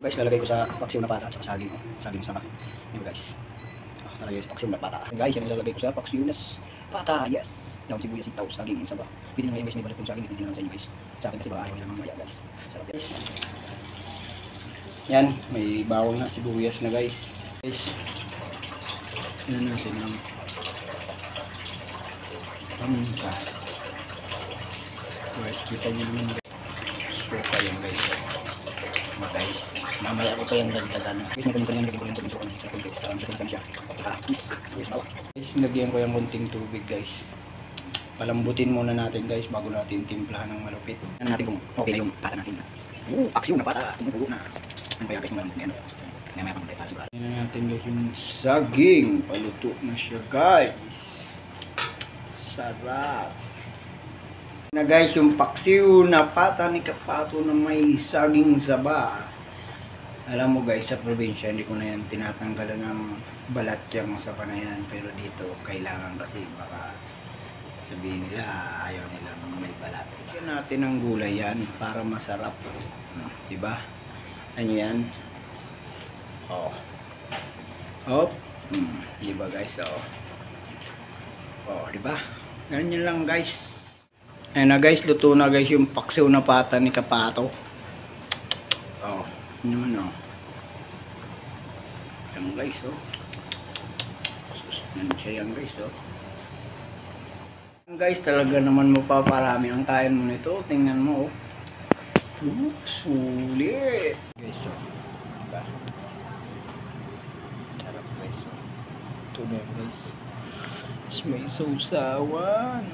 Guys, lalagay ko sa paksiw na pata at sa saging. Saging sama. Yun guys. Lalagay sa paksiw na pata. Guys, yan ilalagay ko sa paksiw na pata. Yes. Daw sibuyas, sitaw, saging, sama. Pwede na ngayon guys, may balat yung saging. Hindi naman sa inyo guys. Sa akin kasi baka ayaw nila mamaya guys. Sarap guys. Yan, may bawang na sibuyas na guys. Guys, yun natin lang. Pamisa. Guys, kita nyo naman guys. Suka yan guys. Guys, mamaya ko pa yung dagdagan. Guys, may ganito yan, lagyan ko yung tubig sa tubig. Dagdagan siya. Guys, lagyan ko yung konting tubig guys. Palambutin muna natin guys bago natin timplahan ng malupit. Ano natin kung okay na yung pata natin. Aksiw na pata. Tumutugo na. Ano kaya guys, malambutin ano. Mamaya pa para sigurado. Tingnan natin guys yung saging. Paluto na siya guys. Sarap. Na guys, yung paksiw na pata ni Kapato na may saging saba. Alam mo guys, sa probinsya hindi ko na yan tinatanggalan ng balat yung saba na yan. Pero dito kailangan kasi baka sabihin nila ayaw nila may balat. Bigyan natin ng gulay yan para masarap. Diba? Ano yan? Oh. Hop. Diba guys? Oh. Oh, diba? Ganyan lang guys. Ayan na guys, luto na guys yung paksiw na pata ni Kapato. Oh, yun naman oh. Yan guys oh. Susunan siya yan guys oh. Guys, talaga naman mapaparami ang kain mo nito. Tingnan mo oh. Sulit. Guys oh. Diba? Sarap guys oh. Ito na guys. May sausawan.